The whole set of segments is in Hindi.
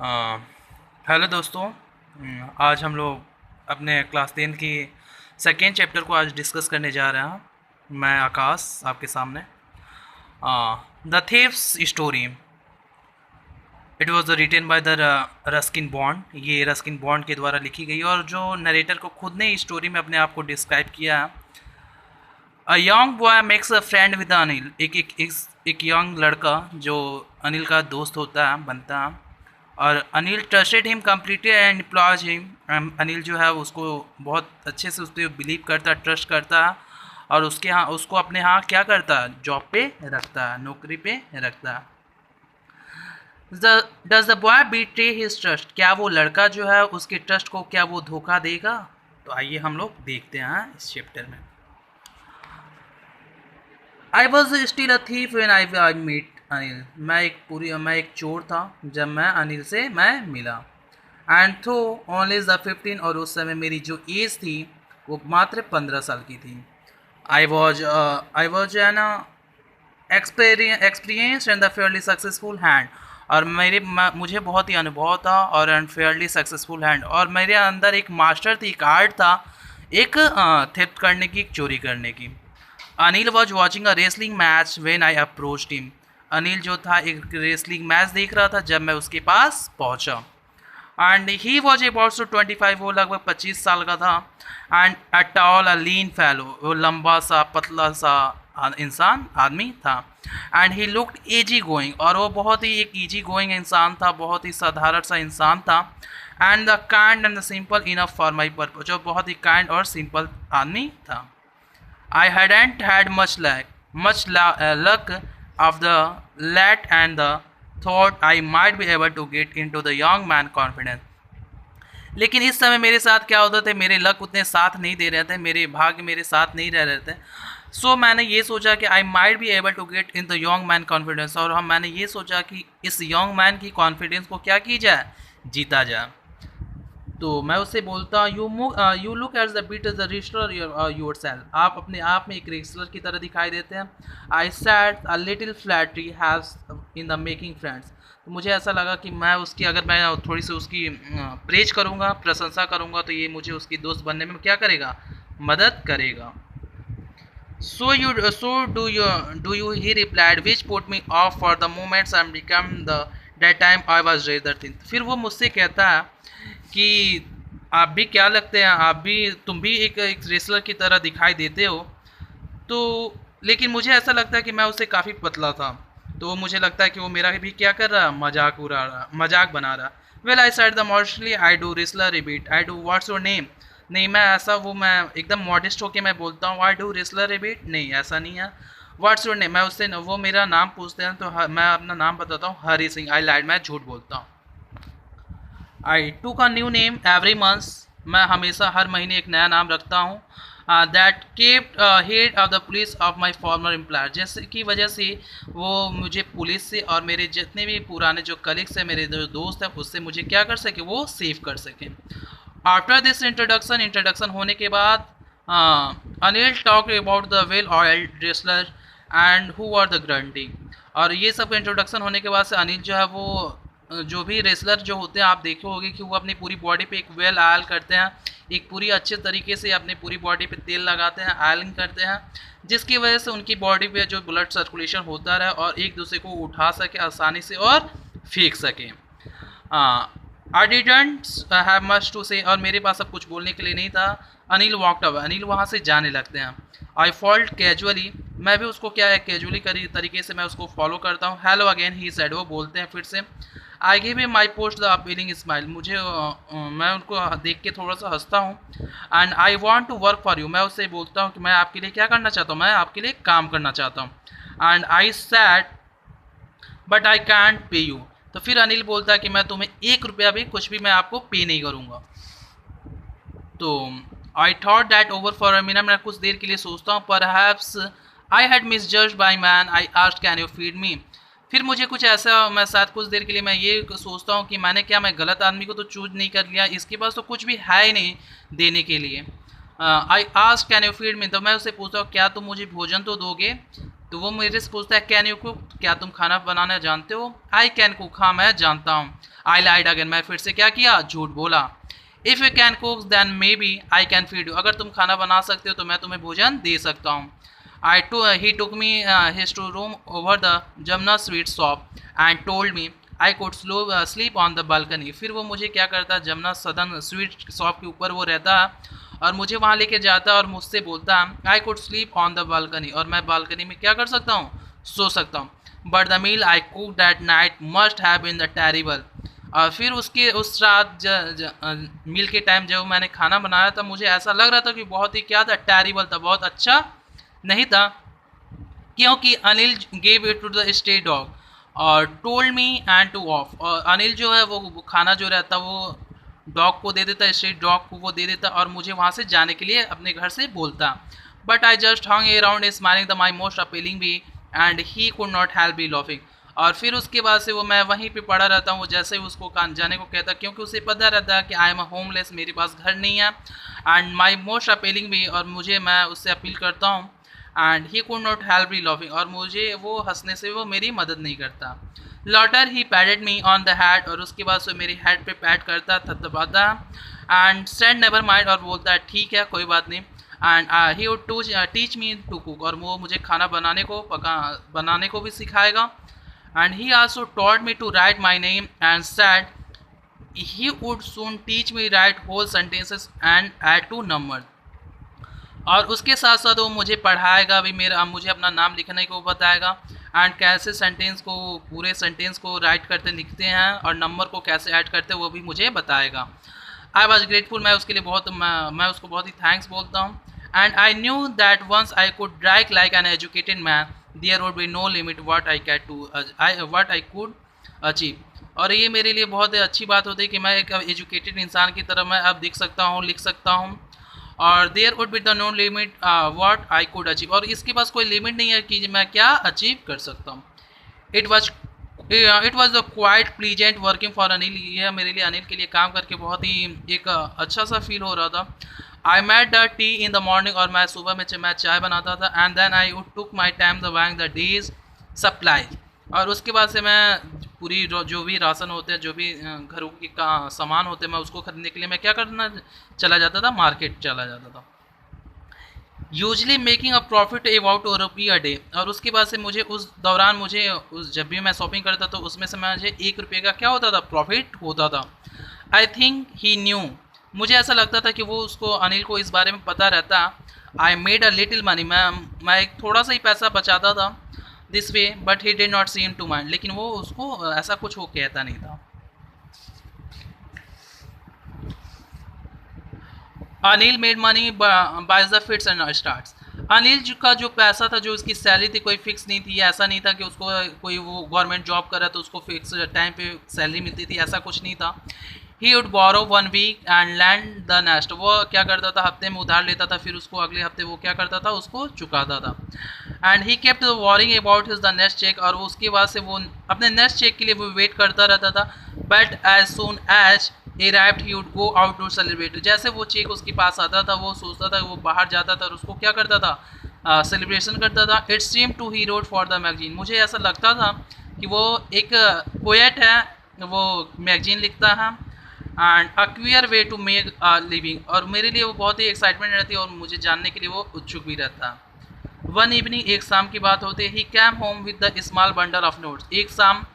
हेलो दोस्तों। आज हम लोग अपने क्लास 10 की सेकेंड चैप्टर को आज डिस्कस करने जा रहे हैं। मैं आकाश आपके सामने। The thieves story, it was written by the Ruskin Bond. ये रस्किन बॉन्ड के द्वारा लिखी गई और जो नरेटर को खुद ने स्टोरी में अपने आप को डिस्क्राइब किया है। A young boy makes a friend with Anil. एक यंग लड़का जो अनिल का दोस्त होता है, बनता है। और Anil trusted him completely and employees him. Anil जो है उसको बहुत अच्छे से उस पर बिलीव करता है, ट्रस्ट करता है। और उसके यहाँ उसको अपने यहाँ क्या करता है, जॉब पे रखता है, नौकरी पे रखता है। Does the boy betray his trust? क्या वो लड़का जो है उसके ट्रस्ट को क्या वो धोखा देगा? तो आइए हम लोग देखते हैं इस चैप्टर में। I was still a thief when I meet Anil. मैं एक चोर था जब मैं अनिल से मैं मिला। एंड थो ओनली द 15, और उस समय मेरी जो एज थी वो मात्र 15 साल की थी। I was an experience and the Fairlie successful hand. और मुझे बहुत ही अनुभव था और अनफेयरली सक्सेसफुल हैंड, और मेरे अंदर एक मास्टर थी, एक आर्ट था, एक थेफ्ट करने की, एक चोरी करने की। Anil was watching a wrestling match when I approach team. Anil जो था एक रेसलिंग मैच देख रहा था जब मैं उसके पास पहुंचा। And he was about to 25, वो लगभग 25 साल का था। एंड अ टॉल अ लीन फैलो, वो लंबा सा पतला सा इंसान आदमी था। And he looked easy going, और वो बहुत ही एक इजी गोइंग इंसान था, बहुत ही साधारण सा इंसान था। And the kind and the simple enough for my purpose, जो बहुत ही काइंड और सिंपल आदमी था। I hadn't had much luck of the late, and the thought I might be able to get into the young man confidence. लेकिन इस समय मेरे साथ क्या होता था, मेरे लक उतने साथ नहीं दे रहे थे, मेरे भाग्य मेरे साथ नहीं रह रहे थे। सो मैंने ये सोचा कि I might be able to get in the young man confidence, और मैंने ये सोचा कि इस यंग मैन की कॉन्फिडेंस को क्या की जाए, जीता जाए। तो मैं उससे बोलता, you look as the beat as the wrestler yourself. आप अपने आप में एक रेसलर की तरह दिखाई देते हैं। आई sad a little flattery has in the making friends. तो मुझे ऐसा लगा कि मैं उसकी, अगर मैं थोड़ी सी उसकी प्रेज करूँगा, प्रशंसा करूँगा, तो ये मुझे उसकी दोस्त बनने में क्या करेगा, मदद करेगा। So do you he replied, which put me off for the moments I become the that time I was rather thin. फिर वो मुझसे कहता है कि आप भी क्या लगते हैं, तुम भी एक रेसलर की तरह दिखाई देते हो। तो लेकिन मुझे ऐसा लगता है कि मैं उससे काफ़ी पतला था। तो वो मुझे लगता है कि वो मेरा भी क्या कर रहा, मजाक उड़ा रहा, मजाक बना रहा। Well I said the modestly I do wrestler repeat, I do what's your name. नहीं, मैं ऐसा, वो मैं एकदम मॉडेस्ट होके मैं बोलता हूँ आई डू रेसलर रिबीट। नहीं, ऐसा नहीं है। व्हाट्स योर नेम, मैं उससे, वो मेरा नाम पूछते हैं तो मैं अपना नाम बताता हूँ, हरी सिंह। आई लाइड, मैं झूठ बोलता हूँ। आई टूक a new name every month, मैं हमेशा हर महीने एक नया नाम रखता हूँ। That kept head of the police of my farmer employer, जैसे की वजह से वो मुझे पुलिस से और मेरे जितने भी पुराने जो कलीग्स हैं, मेरे जो दोस्त हैं, उससे मुझे क्या कर सके, वो सेव कर सकें। आफ्टर दिस इंट्रोडक्शन होने के बाद Anil talk about the well oil wrestler and who are the grunty. और ये सब इंट्रोडक्शन होने के बाद से अनिल जो है वो जो भी रेसलर जो होते हैं, आप देखे होंगे कि वो अपनी पूरी बॉडी पे एक वेल आयल करते हैं, एक पूरी अच्छे तरीके से अपनी पूरी बॉडी पे तेल लगाते हैं, आयलिंग करते हैं, जिसकी वजह से उनकी बॉडी पे जो ब्लड सर्कुलेशन होता रहे और एक दूसरे को उठा सके आसानी से और फेंक सके। I didn't have much to say, और मेरे पास अब कुछ बोलने के लिए नहीं था। अनिल वॉकड अवे, अनिल वहाँ से जाने लगते हैं। आई फॉल्ट कैजुअली, मैं भी उसको क्या है, कैजुअली तरीके से मैं उसको फॉलो करता हूँ। हेलो अगेन ही सेड, वो बोलते हैं फिर से। I give him my post the appealing smile, मैं उनको देख के थोड़ा सा हंसता हूँ। And I want to work for you, मैं उससे बोलता हूँ कि मैं आपके लिए क्या करना चाहता हूँ, मैं आपके लिए काम करना चाहता हूँ। And I sad but I can't पे यू, तो फिर अनिल बोलता है कि मैं तुम्हें 1 रुपया भी, कुछ भी मैं आपको पे नहीं करूँगा। तो I thought that over for a minute, मैं कुछ देर के लिए सोचता हूँ। परहैप्स आई हैड मिस जज by man I asked can you feed me. फिर मुझे कुछ ऐसा, मैं शायद कुछ देर के लिए मैं ये सोचता हूँ कि मैं गलत आदमी को तो चूज नहीं कर लिया, इसके पास तो कुछ भी है ही नहीं देने के लिए। I ask can you feed me, तो मैं उससे पूछता हूँ क्या तुम मुझे भोजन तो दोगे। तो वो मेरे से पूछता है कैन यू कुक, क्या तुम खाना बनाना जानते हो। आई कैन कुक, हाँ मैं जानता हूँ। आई लाइड अगेन, मैं फिर से क्या किया, झूठ बोला। If you can cook then maybe I can feed you, अगर तुम खाना बना सकते हो तो मैं तुम्हें भोजन दे सकता हूँ। He took me his to room over the Jamna sweet shop and told me I could sleep on the balcony। फिर वो मुझे क्या करता, जमुना सदन स्वीट शॉप के ऊपर वो रहता और मुझे वहाँ लेके जाता और मुझसे बोलता I could sleep on the balcony, और मैं बालकनी में क्या कर सकता हूँ, सो सकता हूँ। But the meal I cook that night must have been the terrible. और फिर उसके उस रात मील के टाइम जब मैंने खाना बनाया था, मुझे ऐसा लग रहा था कि बहुत ही क्या था, टेरिबल था, बहुत अच्छा नहीं था, क्योंकि Anil gave it to the stay dog और told me and to off. और अनिल जो है वो खाना जो रहता वो डॉग को दे देता, स्ट्रीट डॉग को वो दे देता और मुझे वहाँ से जाने के लिए अपने घर से बोलता। But I just hung around smiling the my most appealing be and he could not help be laughing. और फिर उसके बाद से वो मैं वहीं पे पड़ा रहता हूँ, वो जैसे ही उसको जाने को कहता, क्योंकि उसे पता रहता है कि आई एम अ होमलेस, मेरे पास घर नहीं है, एंड माई मोस्ट अपीलिंग भी, और मुझे मैं उससे अपील करता हूँ, and he could not help me laughing, और मुझे वो हंसने से वो मेरी मदद नहीं करता। Later he patted me on the head, और उसके बाद से मेरी हेड पे पैड करता, थपथपाता, एंड सेड नेवर माइंड, और बोलता है ठीक है कोई बात नहीं, and he would teach me to cook, और वो मुझे खाना बनाने को भी सिखाएगा। And he also taught me to write my name and said he would soon teach me write whole sentences and add to number, और उसके साथ साथ वो मुझे पढ़ाएगा भी, मुझे अपना नाम लिखने को बताएगा, एंड कैसे सेंटेंस को, पूरे सेंटेंस को राइट करते लिखते हैं और नंबर को कैसे ऐड करते हैं वो भी मुझे बताएगा। आई वॉज ग्रेटफुल, मैं उसके लिए मैं उसको बहुत ही थैंक्स बोलता हूँ। And I knew that once I could write like an educated man there would be no limit what I could achieve. और ये मेरे लिए बहुत अच्छी बात होती है कि मैं एक एजुकेटेड इंसान की तरह मैं अब दिख सकता हूँ, लिख सकता हूँ, और there would be the no limit what I could achieve, और इसके पास कोई लिमिट नहीं है कि मैं क्या अचीव कर सकता हूँ। It was the quite pleasant working for Anil, यह मेरे लिए अनिल के लिए काम करके बहुत ही एक अच्छा सा फील हो रहा था। I made the tea in the morning, और मैं सुबह में मैं चाय बनाता था, and then I would took my time the buying the days supply, और उसके बाद से मैं पूरी जो भी राशन होते हैं, जो भी घरों की सामान होते हैं, मैं उसको खरीदने के लिए मैं क्या करना चला जाता था, मार्केट चला जाता था, usually making a profit about ₹1 a day. और उसके बाद से मुझे उस दौरान जब भी मैं शॉपिंग करता तो उसमें से मुझे ₹1 का क्या होता था, प्रॉफिट होता था। आई थिंक ही न्यू, मुझे ऐसा लगता था कि वो उसको, अनिल को इस बारे में पता रहता। I made a little money, मैं एक थोड़ा सा ही पैसा बचाता था this way, but he did not seem to mind, लेकिन वो उसको ऐसा कुछ वो कहता नहीं था। Anil made money by the fits and starts, Anil का जो पैसा था, जो उसकी सैलरी थी, कोई फिक्स नहीं थी, ऐसा नहीं था कि उसको कोई वो गवर्नमेंट जॉब कर रहा तो उसको फिक्स टाइम पे सैलरी मिलती थी, ऐसा कुछ नहीं था। He would borrow 1 week and lend the next, वो क्या करता था, हफ्ते में उधार लेता था, फिर उसको अगले हफ्ते वो क्या करता था, उसको चुकाता था। And he kept worrying about his the next cheque, और उसके बाद से वो अपने नेक्स्ट चेक के लिए वो वेट करता रहता था। But as soon as arrived he would go out to celebrate, जैसे वो चेक उसके पास आता था वो सोचता था वो बाहर जाता था और उसको क्या करता था, सेलिब्रेशन करता था। It seem to he wrote for the magazine, मुझे ऐसा लगता था कि वो एक पोएट है, वो मैगजीन लिखता है, and a queer way to make a living, और मेरे लिए वो बहुत ही एक्साइटमेंट रहती है और मुझे जानने के लिए वो उत्सुक भी रहता है। वन इवनिंग, एक शाम की बात होती है, ही cam home with the small bundle of notes, एक शाम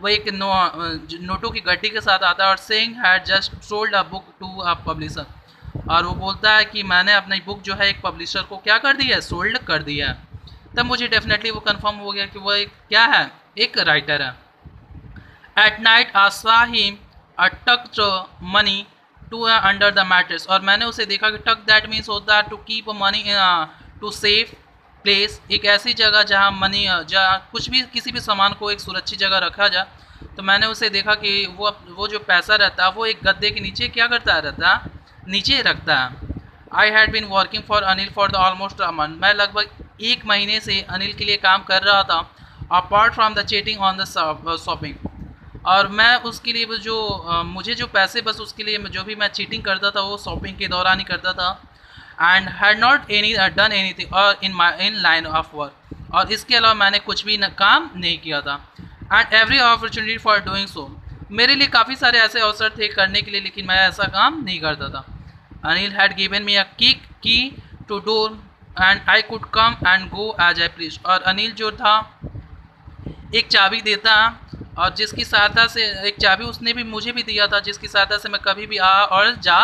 वो एक नोटों की गड्डी के साथ आता है, और saying had just sold a book to a publisher, और वो बोलता है कि मैंने अपनी बुक जो है एक पब्लिशर को क्या कर दिया है, सोल्ड कर दिया है। तब मुझे डेफिनेटली वो कंफर्म हो गया कि वो एक क्या है, एक राइटर है। At night I saw him tucked money to under the mattress, और मैंने उसे देखा कि टक दैट मीन्स होता है to keep money to safe place, एक ऐसी जगह जहाँ मनी, जहाँ कुछ भी किसी भी सामान को एक सुरक्षित जगह रखा जाए। तो मैंने उसे देखा कि वो जो पैसा रहता है वो एक गद्दे के नीचे क्या करता रहता है, नीचे रखता है। I had been working for Anil for the almost a month, मैं लगभग 1 महीने से अनिल के लिए काम कर रहा था, apart from the cheating on the shopping, और मैं उसके लिए मुझे जो पैसे बस उसके लिए जो भी मैं चीटिंग करता था वो शॉपिंग के दौरान ही करता था। And had not done anything और इन लाइन ऑफ वर्क, और इसके अलावा मैंने कुछ भी काम नहीं किया था। And every opportunity for doing so, मेरे लिए काफ़ी सारे ऐसे अवसर थे करने के लिए, लेकिन मैं ऐसा काम नहीं करता था। Anil had given me a key to door and I could come and go as I please. और अनिल जो था एक चाबी देता, और जिसकी सहायता से, एक चाबी उसने भी मुझे भी दिया था, जिसकी सहायता से मैं कभी भी आ और जा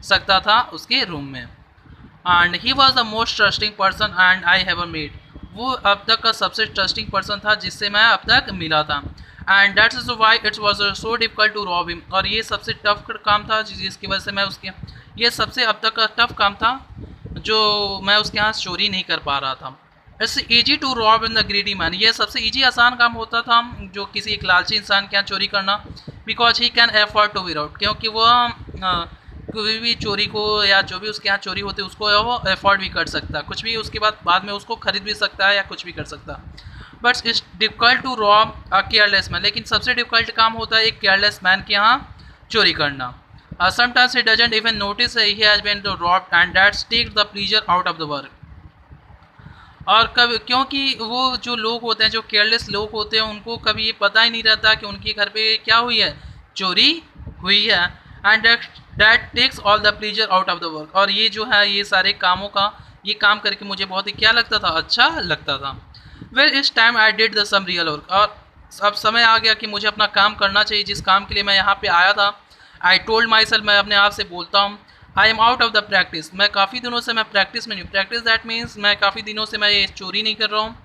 सकता था उसके रूम में। And he was the most trusting person and I have made. वो अब तक का सबसे ट्रस्टिंग पर्सन था जिससे मैं अब तक मिला था। And that's is why it's was so difficult to rob him. और ये सबसे टफ काम था जिसकी वजह से मैं उसके, ये सबसे अब तक का टफ काम था जो मैं उसके यहाँ चोरी नहीं कर पा रहा था। It's easy to rob in the greedy man. ये सबसे ईजी आसान काम होता था जो किसी एक लालची इंसान के यहाँ चोरी करना, because he can afford to be rob, क्योंकि वो कोई भी चोरी को या जो भी उसके यहाँ चोरी होती है उसको वो एफोर्ड भी कर सकता है, कुछ भी उसके बाद में उसको खरीद भी सकता है या कुछ भी कर सकता है। But it's difficult to rob a careless man. लेकिन सबसे डिफिकल्ट काम होता है एक केयरलेस मैन के यहाँ चोरी करना। Sometimes he doesn't even notice he has been robbed and that's take the pleasure out of the work. और कभी, क्योंकि वो जो लोग होते हैं, जो केयरलेस लोग होते हैं, उनको कभी ये पता ही नहीं रहता कि उनके घर पे क्या हुई है, चोरी हुई है। And that takes all the pleasure out of the work. और ये जो है, ये सारे कामों का, ये काम करके मुझे बहुत ही क्या लगता था, अच्छा लगता था। वेल इस time I did the some real work. और अब समय आ गया कि मुझे अपना काम करना चाहिए, जिस काम के लिए मैं यहाँ पे आया था। आई टोल्ड माई सेल्फ, मैं अपने आप से बोलता हूँ, I am out of the practice. मैं काफ़ी दिनों से मैं प्रैक्टिस में नहीं हूँ। प्रैक्टिस दैट मीन्स मैं काफ़ी दिनों से मैं ये चोरी नहीं कर रहा हूँ।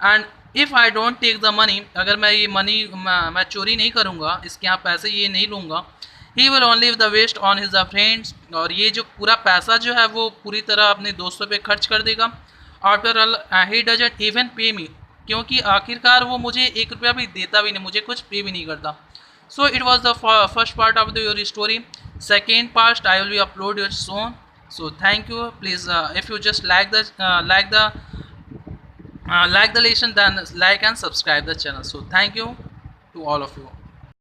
And if I don't take the money, अगर मैं ये मनी मैं चोरी नहीं करूँगा, इसके यहाँ पैसे ये नहीं लूँगा, he will only the waste on his the friends. और ये जो पूरा पैसा जो है वो पूरी तरह अपने दोस्तों पे खर्च कर देगा। After all he doesn't even पे मी, क्योंकि आखिरकार वो मुझे 1 रुपया भी देता भी नहीं, मुझे कुछ पे भी नहीं करता। So it was the first part of your story. Second part I will be upload your soon. So thank you. Please, if you just like the lesson, then like and subscribe the channel. So thank you to all of you.